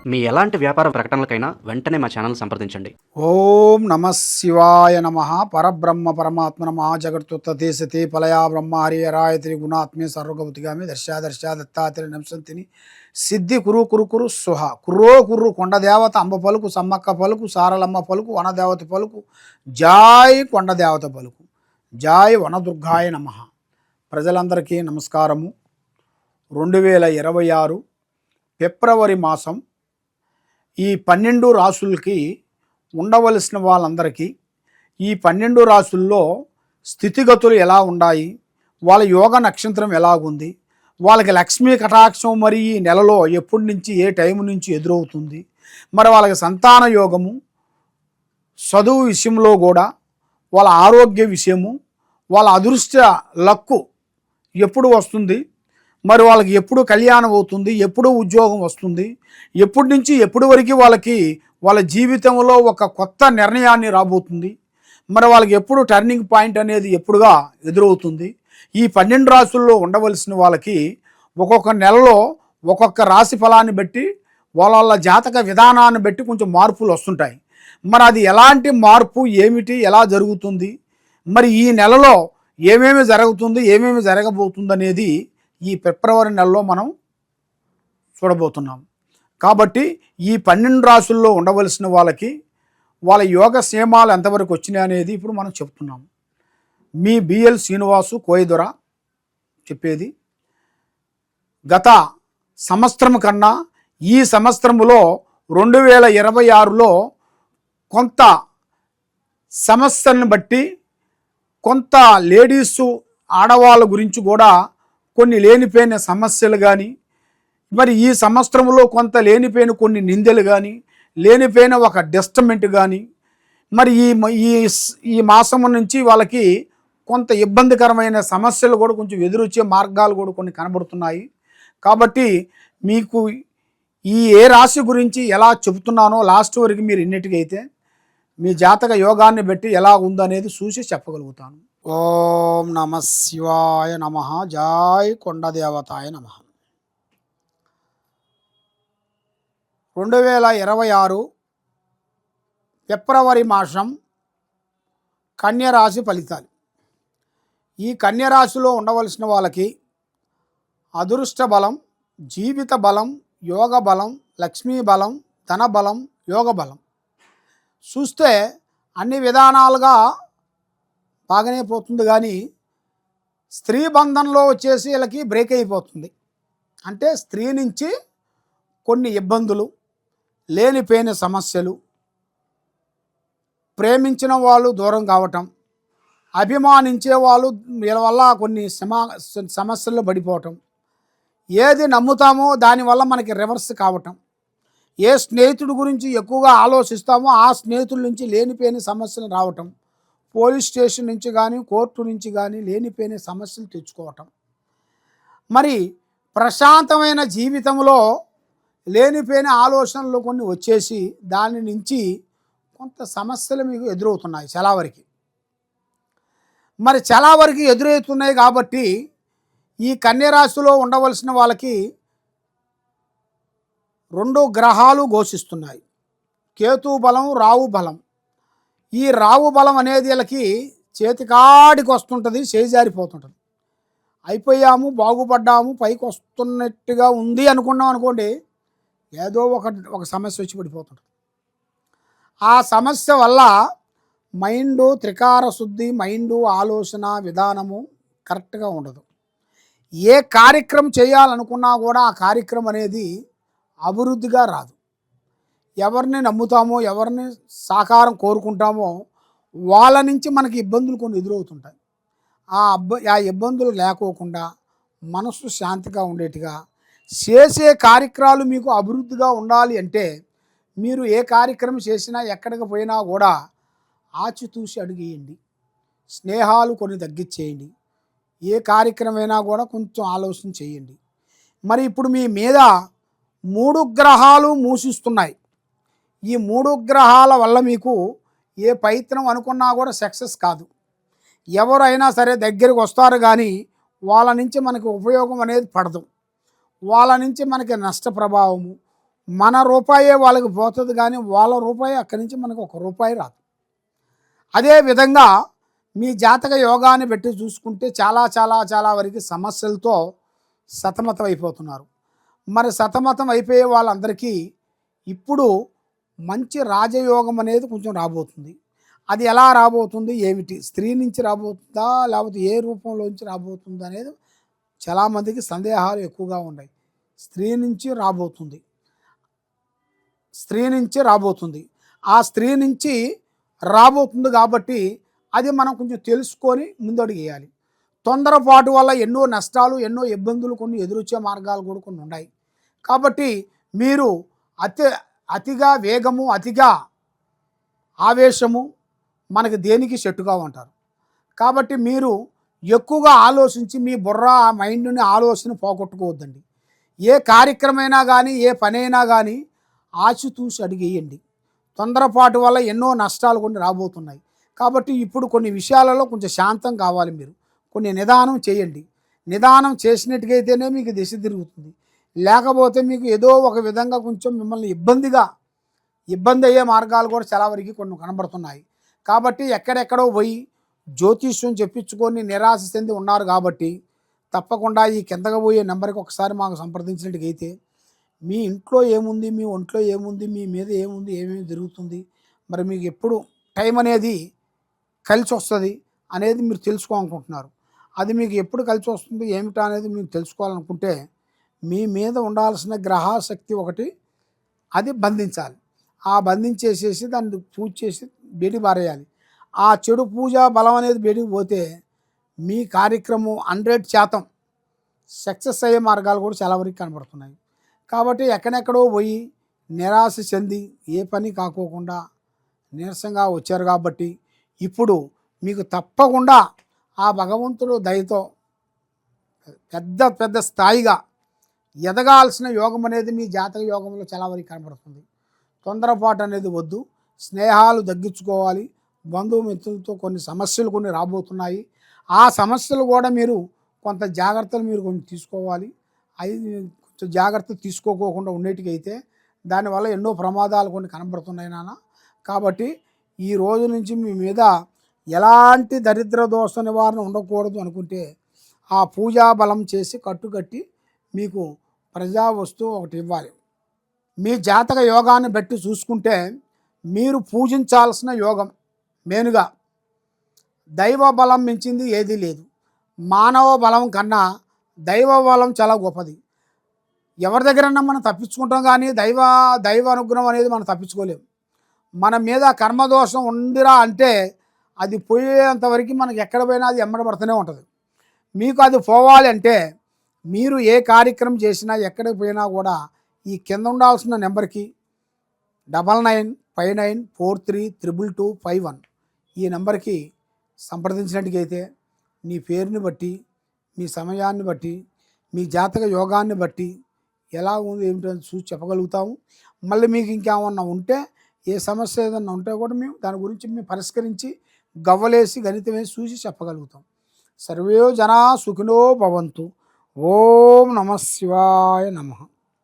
మీ ఎలాంటి వ్యాపార ప్రకటనలకైనా వెంటనే మా ఛానల్ సంప్రదించండి. ఓం నమ శివాయ నమ. పరబ్రహ్మ పరమాత్మ నమ. జగత్తుత్తదేశతే పలయా బ్రహ్మ హరియరాయత్రి గుణాత్మే సర్వగౌతిగామి దర్శా దత్తాత్రి నమసంతిని సిద్ధి కురు కురు కురు సుహ కుర్రో కుర్రు కొండదేవత అంబ పలుకు సమ్మక్క పలుకు సారలమ్మ పలుకు వనదేవత పలుకు జాయ్ కొండదేవత పలుకు జాయ్ వనదుర్గాయ నమ. ప్రజలందరికీ నమస్కారము. 2026 ఫిబ్రవరి మాసం ఈ 12 రాసులకి ఉండవలసిన వాళ్ళందరికీ ఈ 12 రాసుల్లో స్థితిగతులు ఎలా ఉన్నాయి, వాళ్ళ యోగ నక్షత్రం ఎలాగుంది, వాళ్ళకి లక్ష్మీ కటాక్షం మరి ఈ నెలలో ఎప్పటి నుంచి ఏ టైం నుంచి ఎదురవుతుంది, మరి వాళ్ళకి సంతాన యోగము, చదువు విషయంలో కూడా, వాళ్ళ ఆరోగ్య విషయము, వాళ్ళ అదృష్ట లక్కు ఎప్పుడు వస్తుంది, మరి వాళ్ళకి ఎప్పుడు కళ్యాణం అవుతుంది, ఎప్పుడు ఉద్యోగం వస్తుంది, ఎప్పటి నుంచి ఎప్పటి వరకు వాళ్ళకి వాళ్ళ జీవితంలో ఒక కొత్త నిర్ణయాన్ని రాబోతుంది, మరి వాళ్ళకి ఎప్పుడు టర్నింగ్ పాయింట్ అనేది ఎప్పుడుగా ఎదురవుతుంది. ఈ 12 రాసుల్లో ఉండవలసిన వాళ్ళకి ఒక్కొక్క నెలలో ఒక్కొక్క రాశి ఫలాన్ని బట్టి వాళ్ళ జాతక విధానాన్ని బట్టి కొంచెం మార్పులు వస్తుంటాయి. మరి అది ఎలాంటి మార్పు ఏమిటి, ఎలా జరుగుతుంది, మరి ఈ నెలలో ఏమేమి జరుగుతుంది, ఏమేమి జరగబోతుంది అనేది ఈ ఫిబ్రవరి నెలలో మనం చూడబోతున్నాం. కాబట్టి ఈ 12 రాసుల్లో ఉండవలసిన వాళ్ళకి వాళ్ళ యోగ క్షేమాలు ఎంతవరకు వచ్చినాయి అనేది ఇప్పుడు మనం చెప్తున్నాం. మీ బిఎల్ శ్రీనివాసు కోయదొర చెప్పేది. గత సంవత్సరం కన్నా ఈ సంవత్సరములో 2026లో కొంత సమస్యలను బట్టి కొంత లేడీసు ఆడవాళ్ళ గురించి కూడా కొన్ని లేనిపోయిన సమస్యలు కానీ, మరి ఈ సంవత్సరంలో కొంత లేనిపోయిన కొన్ని నిందలు కానీ, లేనిపోయిన ఒక డిస్టర్బెంట్ కానీ, మరి ఈ మాసం నుంచి వాళ్ళకి కొంత ఇబ్బందికరమైన సమస్యలు కూడా కొంచెం ఎదురొచ్చే మార్గాలు కూడా కొన్ని కనబడుతున్నాయి. కాబట్టి మీకు ఏ రాశి గురించి ఎలా చెబుతున్నానో లాస్ట్ వరకు మీరు ఇన్నిటికైతే మీ జాతక యోగాన్ని బట్టి ఎలా ఉందనేది చూసి చెప్పగలుగుతాను. ఓం నమ శివాయ నమ. జాయ్ కొండదేవతాయ నమ. 2026 ఫిబ్రవరి మాసం కన్యరాశి ఫలితాలు. ఈ కన్యరాశిలో ఉండవలసిన వాళ్ళకి అదృష్ట బలం, జీవిత బలం, యోగ బలం, లక్ష్మీ బలం, ధన బలం, యోగ బలం చూస్తే అన్ని విధానాలుగా బాగానే పోతుంది. కానీ స్త్రీ బంధంలో వచ్చేసి వీళ్ళకి బ్రేక్ అయిపోతుంది. అంటే స్త్రీ నుంచి కొన్ని ఇబ్బందులు, లేనిపోయిన సమస్యలు, ప్రేమించిన వాళ్ళు దూరం కావటం, అభిమానించే వాళ్ళు వీళ్ళ వల్ల కొన్ని సమస్యల్లో పడిపోవటం, ఏది నమ్ముతామో దానివల్ల మనకి రివర్స్ కావటం, ఏ స్నేహితుడి గురించి ఎక్కువగా ఆలోచిస్తామో ఆ స్నేహితుల నుంచి లేనిపోయిన సమస్యలు రావటం, పోలీస్ స్టేషన్ నుంచి కానీ కోర్టు నుంచి కానీ లేనిపోయిన సమస్యలు తెచ్చుకోవటం, మరి ప్రశాంతమైన జీవితంలో లేనిపోయిన ఆలోచనలు కొన్ని వచ్చేసి దాని నుంచి కొంత సమస్యలు మీకు ఎదురవుతున్నాయి. చాలా వరకు ఎదురవుతున్నాయి. కాబట్టి ఈ కన్యరాశిలో ఉండవలసిన వాళ్ళకి 2 గ్రహాలు ఘోషిస్తున్నాయి. కేతు బలం, రావు బలం. ఈ రావు బలం అనేది వీళ్ళకి చేతికాడికి వస్తుంటుంది, చేజారిపోతుంటుంది. అయిపోయాము, బాగుపడ్డాము, పైకి వస్తున్నట్టుగా ఉంది అనుకున్నాం అనుకోండి, ఏదో ఒక సమస్య వచ్చి పడిపోతుంటుంది. ఆ సమస్య వల్ల మైండు త్రికార శుద్ధి, మైండు ఆలోచన విధానము కరెక్ట్గా ఉండదు. ఏ కార్యక్రమం చేయాలనుకున్నా కూడా ఆ కార్యక్రమం అనేది అభివృద్ధిగా రాదు. ఎవరిని నమ్ముతామో, ఎవరిని సహకారం కోరుకుంటామో వాళ్ళ నుంచి మనకి ఇబ్బందులు కొన్ని ఎదురవుతుంటాయి. ఆ ఇబ్బందులు లేకోకుండా మనసు శాంతిగా ఉండేట్టుగా చేసే కార్యక్రమాలు మీకు అభివృద్ధిగా ఉండాలి అంటే మీరు ఏ కార్యక్రమం చేసినా ఎక్కడికి పోయినా కూడా ఆచితూసి అడుగేయండి. స్నేహాలు కొన్ని తగ్గించేయండి. ఏ కార్యక్రమైనా కూడా కొంచెం ఆలోచన చేయండి. మరి ఇప్పుడు మీ మీద 3 గ్రహాలు మూసిస్తున్నాయి. ఈ 3 గ్రహాల వల్ల మీకు ఏ ప్రయత్నం అనుకున్నా కూడా సక్సెస్ కాదు. ఎవరైనా సరే దగ్గరికి వస్తారు కానీ వాళ్ళ నుంచి మనకి ఉపయోగం అనేది పడదు. వాళ్ళ నుంచి మనకి నష్ట ప్రభావము, మన రూపాయే వాళ్ళకి పోతుంది, కానీ వాళ్ళ రూపాయి అక్కడి నుంచి మనకు ఒక రూపాయి రాదు. అదే విధంగా మీ జాతక యోగాన్ని పెట్టి చూసుకుంటే చాలా చాలా చాలా వరకు సమస్యలతో సతమతం అయిపోతున్నారు. మరి సతమతం అయిపోయే వాళ్ళందరికీ ఇప్పుడు మంచి రాజయోగం అనేది కొంచెం రాబోతుంది. అది ఎలా రాబోతుంది, ఏమిటి, స్త్రీ నుంచి రాబోతుందా లేకపోతే ఏ రూపంలోంచి రాబోతుంది అనేది చాలామందికి సందేహాలు ఎక్కువగా ఉన్నాయి. స్త్రీ నుంచి రాబోతుంది, స్త్రీ నుంచి రాబోతుంది. ఆ స్త్రీ నుంచి రాబోతుంది కాబట్టి అది మనం కొంచెం తెలుసుకొని ముందడుగు వేయాలి. తొందరపాటు వల్ల ఎన్నో నష్టాలు, ఎన్నో ఇబ్బందులు, కొన్ని ఎదురొచ్చే మార్గాలు కూడా కొన్ని ఉన్నాయి. కాబట్టి మీరు అతిగా వేగము, అతిగా ఆవేశము మనకి దేనికి చెట్టుగా ఉంటారు. కాబట్టి మీరు ఎక్కువగా ఆలోచించి మీ బుర్ర మైండ్ని ఆలోచన పోగొట్టుకోవద్దండి. ఏ కార్యక్రమైనా కానీ, ఏ పనైనా కానీ ఆచితూచి అడిగేయండి. తొందరపాటు వల్ల ఎన్నో నష్టాలు కొన్ని రాబోతున్నాయి. కాబట్టి ఇప్పుడు కొన్ని విషయాలలో కొంచెం శాంతం కావాలి. మీరు కొన్ని నిదానం చేయండి. నిదానం చేసినట్టుగైతేనే మీకు దిశ తిరుగుతుంది. లేకపోతే మీకు ఏదో ఒక విధంగా కొంచెం మిమ్మల్ని ఇబ్బంది అయ్యే మార్గాలు కూడా చాలా వరకు కొన్ని కనబడుతున్నాయి. కాబట్టి ఎక్కడెక్కడో పోయి జ్యోతిష్యం చెప్పించుకొని నిరాశ చెంది ఉన్నారు. కాబట్టి తప్పకుండా ఈ కిందగా పోయే నెంబర్కి ఒకసారి మాకు సంప్రదించినట్టుగైతే మీ ఇంట్లో ఏముంది, మీ ఒంట్లో ఏముంది, మీ మీద ఏముంది, ఏమేమి జరుగుతుంది, మరి మీకు ఎప్పుడు టైం అనేది కలిసి వస్తుంది అనేది మీరు తెలుసుకోవాలనుకుంటున్నారు. అది మీకు ఎప్పుడు కలిసి వస్తుంది ఏమిటా అనేది మీరు తెలుసుకోవాలనుకుంటే మీ మీద ఉండాల్సిన గ్రహశక్తి ఒకటి అది బంధించాలి. ఆ బంధించేసేసి దాన్ని పూజ చేసి బయటికి పారేయాలి. ఆ చెడు పూజ బలం అనేది బయటికి పోతే మీ కార్యక్రమం 100% సక్సెస్ అయ్యే మార్గాలు కూడా చాలా వరకు కనబడుతున్నాయి. కాబట్టి ఎక్కడెక్కడో పోయి నిరాశ చెంది ఏ పని కాకోకుండా నీరసంగా వచ్చారు. కాబట్టి ఇప్పుడు మీకు తప్పకుండా ఆ భగవంతుడు దయతో పెద్ద పెద్ద స్థాయిగా ఎదగాల్సిన యోగం అనేది మీ జాతక యోగంలో చాలా వరకు కనబడుతుంది. తొందరపాటు అనేది వద్దు. స్నేహాలు తగ్గించుకోవాలి. బంధుమిత్రులతో కొన్ని సమస్యలు కొన్ని రాబోతున్నాయి. ఆ సమస్యలు కూడా మీరు కొంత జాగ్రత్తలు మీరు కొంచెం తీసుకోవాలి. అవి కొంచెం జాగ్రత్త తీసుకోకోకుండా ఉండేటికైతే దానివల్ల ఎన్నో ప్రమాదాలు కొన్ని కనబడుతున్నాయి నాన్న. కాబట్టి ఈ రోజు నుంచి మీ మీద ఎలాంటి దరిద్ర దోష నివారణ ఉండకూడదు అనుకుంటే ఆ పూజా బలం చేసి కట్టుకట్టి మీకు ప్రజా వస్తువు ఒకటి ఇవ్వాలి. మీ జాతక యోగాన్ని బట్టి చూసుకుంటే మీరు పూజించాల్సిన యోగం మెయిన్గా దైవ బలం మించింది ఏదీ లేదు. మానవ బలం కన్నా దైవ బలం చాలా గొప్పది. ఎవరి దగ్గరన్నా మనం తప్పించుకుంటాం, కానీ దైవ అనుగ్రహం అనేది మనం తప్పించుకోలేము. మన మీద కర్మదోషం ఉందిరా అంటే అది పోయేంతవరకు మనకి ఎక్కడ పోయినా అది ఎమ్మడబడుతూనే ఉంటుంది. మీకు అది పోవాలి అంటే మీరు ఏ కార్యక్రమం చేసినా ఎక్కడికి పోయినా కూడా ఈ కింద ఉండాల్సిన నెంబర్కి 9959432251 ఈ నెంబర్కి సంప్రదించినట్టుగైతే మీ పేరుని బట్టి, మీ సమయాన్ని బట్టి, మీ జాతక యోగాన్ని బట్టి ఎలా ఉంది ఏమిటో చూసి చెప్పగలుగుతాము. మళ్ళీ మీకు ఇంకేమన్నా ఉంటే, ఏ సమస్య ఏదన్నా ఉంటే కూడా మేము దాని గురించి మేము పరిష్కరించి గవ్వలేసి గణితం వేసి చూసి చెప్పగలుగుతాం. సర్వే జనా సుఖినో భవంతు. ఓం నమః శివాయ నమః.